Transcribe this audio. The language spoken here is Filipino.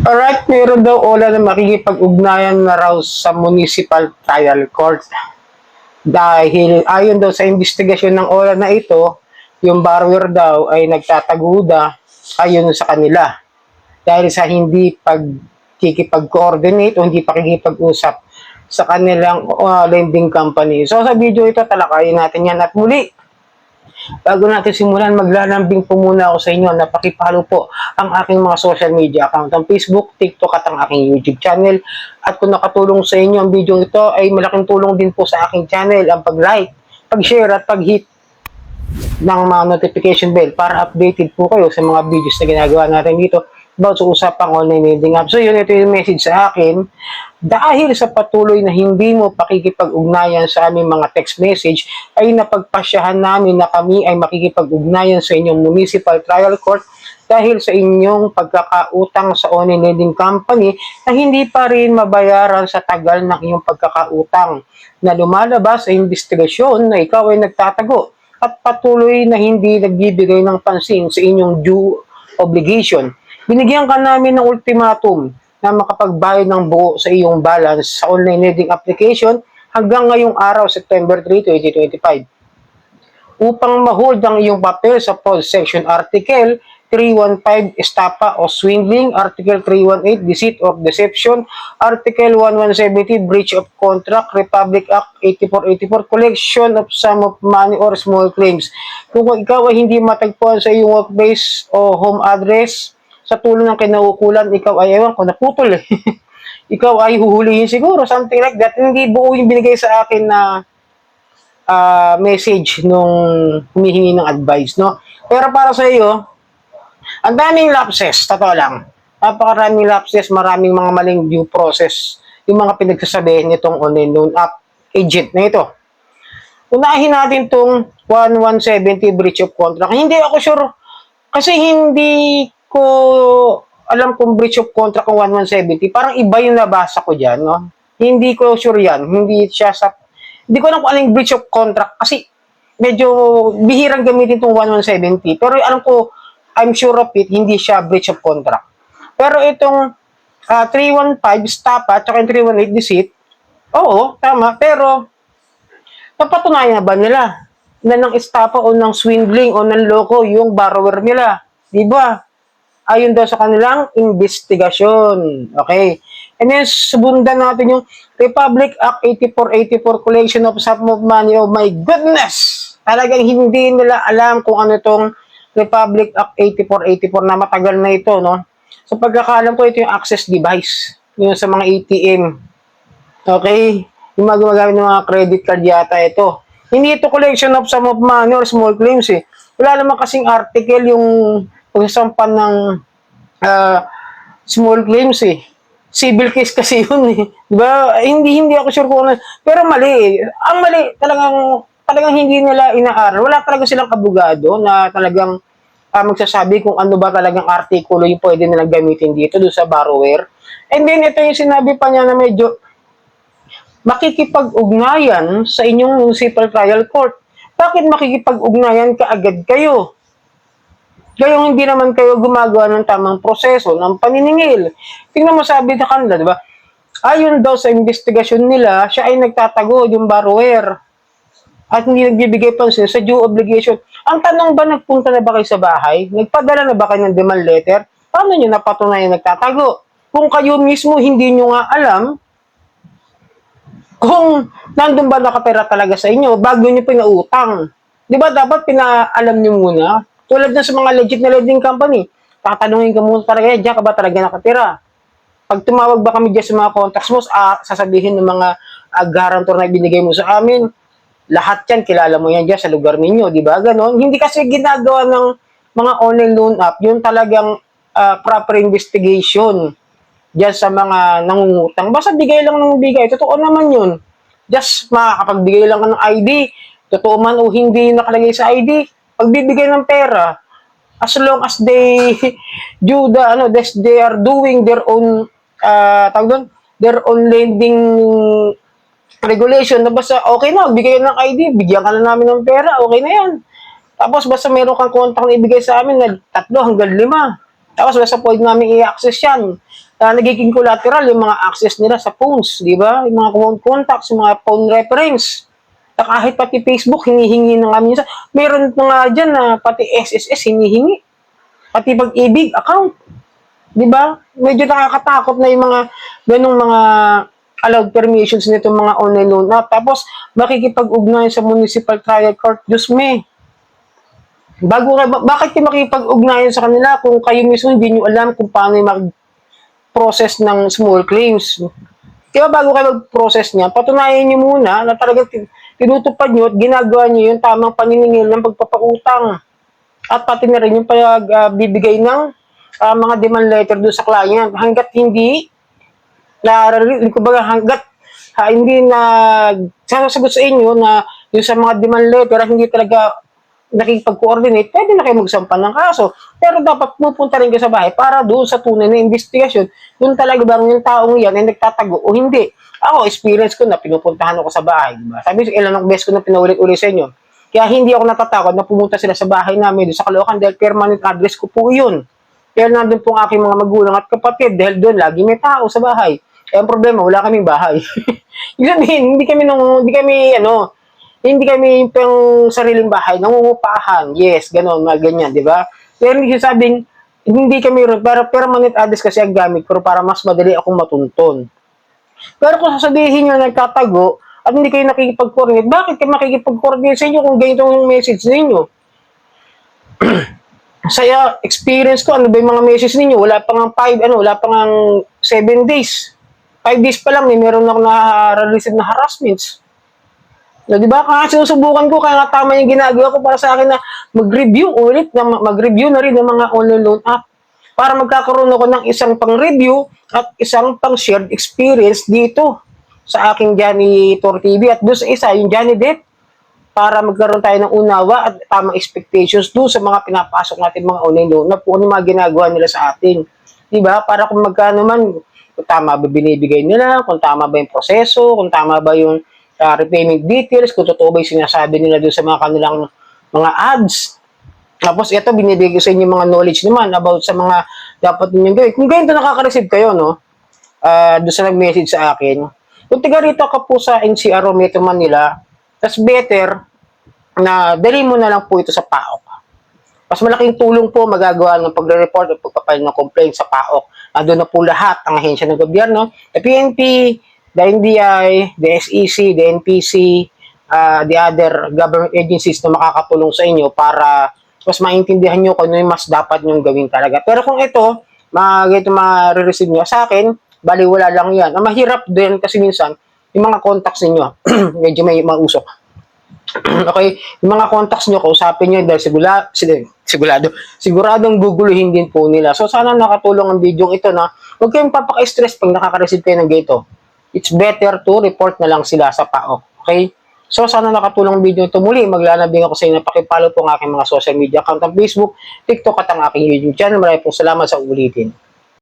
Alright, meron daw ola na makikipag-ugnayan na raw sa Municipal Trial Court. Dahil ayon daw sa investigasyon ng ola na ito, yung borrower daw ay nagtataguda ayon sa kanila. Dahil sa hindi pagkikipag-coordinate o hindi pakikipag-usap sa kanilang lending company. So sa video ito, talakayin natin yan at muli. Bago natin simulan, maglalambing po muna ako sa inyo na pakipalo po ang aking mga social media account, ang Facebook, TikTok at ang aking YouTube channel. At kung nakatulong sa inyo ang video ito, ay malaking tulong din po sa aking channel ang pag-like, pag-share at pag-hit ng mga notification bell para updated po kayo sa mga videos na ginagawa natin dito about sa usapang online lending app. So yun, ito yung message sa akin. Dahil sa patuloy na hindi mo pakikipag-ugnayan sa aming mga text message, ay napagpasyahan namin na kami ay makikipag-ugnayan sa inyong Municipal Trial Court dahil sa inyong pagkakautang sa online lending company na hindi pa rin mabayaran sa tagal ng iyong pagkakautang na lumalabas sa investigasyon na ikaw ay nagtatago at patuloy na hindi nagbibigay ng pansin sa inyong due obligation. Binigyan ka namin ng ultimatum na makapagbayad ng buo sa iyong balance sa online lending application hanggang ngayong araw, September 3, 2025. Upang ma-hold ang iyong papel sa Fraud Section Article 315 Estafa o Swindling, Article 318 Deceit or Deception, Article 1170 Breach of Contract, Republic Act 8484 Collection of Sum of Money or Small Claims. Kung ikaw ay hindi matagpuan sa iyong workplace o home address, sa tulong ng kinaukulan, ikaw ay ewan ko, naputol eh. Ikaw ay huhulihin siguro, something like that. Hindi buo yung binigay sa akin na message nung humihingi ng advice, no? Pero para sa iyo, ang daming lapses, totoo lang. Napakaraming lapses, maraming mga maling due process, yung mga pinagsasabihin nitong online loan app agent na ito. Unahin natin itong 1170 breach of contract. Hindi ako sure, kasi hindi ko alam kung breach of contract ng 1170. Parang iba yung nabasa ko dyan, no? Hindi ko sure yan. Hindi ko alam kung anong breach of contract kasi medyo bihirang gamitin itong 1170. Pero alam ko, I'm sure of it, hindi siya breach of contract. Pero itong 315 Estafa at yung 318 Deceit, oo, tama. Pero napatunayan na ba nila na ng estafa o ng swindling o ng loko yung borrower nila? Diba? Ayon daw sa kanilang investigasyon. Okay. And then, subundan natin yung Republic Act 8484 Collection of Sum of Money. Oh my goodness! Talagang hindi nila alam kung ano itong Republic Act 8484 na matagal na ito, no? So, pagkakaalam ko, ito yung access device. Yung sa mga ATM. Okay? Yung mga gumagamit ng mga credit card yata ito. Hindi ito collection of sum of money or small claims eh. Wala naman kasing article yung pagsasampan ng small claims eh. Civil case kasi yun eh. Diba? Hindi ako sure kung ano. Pero mali eh. Ang mali, talagang hindi nila inaaral. Wala talaga silang abogado na talagang magsasabi kung ano ba talagang artikulo yung pwede nilang gamitin dito doon sa borrower. And then ito yung sinabi pa niya na medyo makikipag-ugnayan sa inyong municipal trial court. Bakit makikipag-ugnayan kaagad kayo? Gayong hindi naman kayo gumagawa ng tamang proseso ng paniningil. Tingnan mo sabi na kanila, di ba? Ayon daw sa investigasyon nila, siya ay nagtatago yung borrower at hindi nagbibigay pansin sa due obligation. Ang tanong ba, nagpunta na ba kayo sa bahay? Nagpadala na ba kayo ng demand letter? Paano nyo napatunayan nagtatago? Kung kayo mismo hindi nyo nga alam kung nandun ba nakatira talaga sa inyo bago nyo pinautang. Di ba dapat pinaalam nyo muna? Tulad na sa mga legit na lending company, tatanungin ka muna talaga, diyan ka ba talaga nakatira? Pag tumawag ba kami dyan sa mga contacts mo, sasabihin ng mga guarantor na binigay mo sa amin, lahat yan, kilala mo yan dyan sa lugar ninyo, di ba? Ganon. Hindi kasi ginagawa ng mga online loan app, yung talagang proper investigation dyan sa mga nangungutang. Basta bigay lang ng bigay. Totoo naman yun. Just makakapagbigay lang ng ID. Totoo man o hindi nakalagay sa ID, pagbibigay ng pera, as long as they do they are doing their own their own lending regulation na basta okay na, bigay ng ID, bigyan ka na namin ng pera, okay na yan. Tapos basta meron kang contact na ibigay sa amin na 3 hanggang 5. Tapos basta pwede namin i-access yan. Nagiging collateral yung mga access nila sa phones, di ba? Yung mga phone contacts, yung mga phone reference. Kahit pati Facebook, hinihingi na kami. Meron na nga dyan na pati SSS hinihingi. Pati pag-ibig account. Di ba? Medyo nakakatakot na yung mga ganong mga allowed permissions nitong mga online loan app. Tapos, makikipag-ugnayan sa municipal trial court. Diyos me. Bakit kayo makikipag-ugnayan sa kanila kung kayo mismo hindi nyo alam kung paano yung mag-process ng small claims? Kaya bago kayo mag-process niya, patunayan nyo muna na talagang tinutupad nyo at ginagawa nyo yung tamang paniningil ng pagpapautang. At pati na rin yung pagbibigay ng mga demand letter doon sa client. Hanggat hindi hindi na sasagot sa inyo na yung sa mga demand letter hindi talaga nakikipag-coordinate, pwede na kayo magsampan ng kaso. Pero dapat pupunta rin kayo sa bahay para doon sa tunay na investigasyon, doon talaga bang yung taong yan ay nagtatago o hindi. Ako, experience ko na pinupuntahan ako sa bahay. Diba? Sabi ko, ilan ang beses ko na pinaulit-ulit sa inyo. Kaya hindi ako natatakot na pumunta sila sa bahay namin doon sa Caloocan dahil permanent address ko po yun. Kaya nandun po ang aking mga magulang at kapatid dahil doon lagi may tao sa bahay. Kaya ang problema, wala kaming bahay. Ibig sabihin, hindi kami yung sariling bahay, nangungupahan. Yes, gano'n, mga ganyan, di ba? Pero hindi sabing, hindi kami ron, pero permanent address kasi ang gamit ko para mas madali akong matuntun. Pero kung sasabihin nyo nagtatago at hindi kayo nakikipag-coordinate, bakit kayo makikipag-coordinate sa inyo kung ganito yung message ninyo? Sa experience ko, ano ba yung mga message ninyo? Wala pang 7 days. 5 days pa lang, meron ako na-receive na harassments. So, di ba? Kaya sinusubukan ko, kaya nga tama yung ginagawa ko para sa akin na mag-review na rin ng mga online loan app para magkakaroon ako ng isang pang-review at isang pang-shared experience dito sa aking Johnny Tour TV at doon sa isa, yung Johnny Depp, para magkaroon tayo ng unawa at tamang expectations doon sa mga pinapasok natin mga online loan na po ano mga ginagawa nila sa atin. Di ba? Para kung magkano man, kung tama ba binibigay nila, kung tama ba yung proseso, kung tama ba yung repayment details, kung totoo ba yung sinasabi nila doon sa mga kanilang mga ads. Tapos ito, binibigay ko sa inyo mga knowledge naman about sa mga dapat ninyong gawin. Kung ganito nakaka-receive kayo, no, doon sa nag-message sa akin, kung tiga rito ka po sa NCR o Metro Manila, tas better na dali mo na lang po ito sa PAOK. Mas malaking tulong po magagawa ng pagre-report at pagpapail ng complaint sa PAOK. Doon na po lahat ang ahensya ng gobyerno, the PNP, the NBI, the SEC, the NPC, the other government agencies na makakatulong sa inyo para mas maintindihan nyo kung ano yung mas dapat nyong gawin talaga. Pero kung ito, ma-receive nyo sa akin, bali wala lang yan. Ang mahirap din kasi minsan, yung mga contacts ninyo, medyo may mausok. Okay, yung mga contacts nyo, kausapin nyo dahil siguradong guguluhin din po nila. So sana nakatulong ang video ito na huwag kayong papaka-stress pag nakaka-receive kayo ng ganito. It's better to report na lang sila sa PAOK. Okay? So, sana nakatulong ang video ito. Muli, maglalambing ako sa inyo na pakipollow po ang aking mga social media account ng Facebook, TikTok at ang aking YouTube channel. Maraming pong salamat sa ulitin.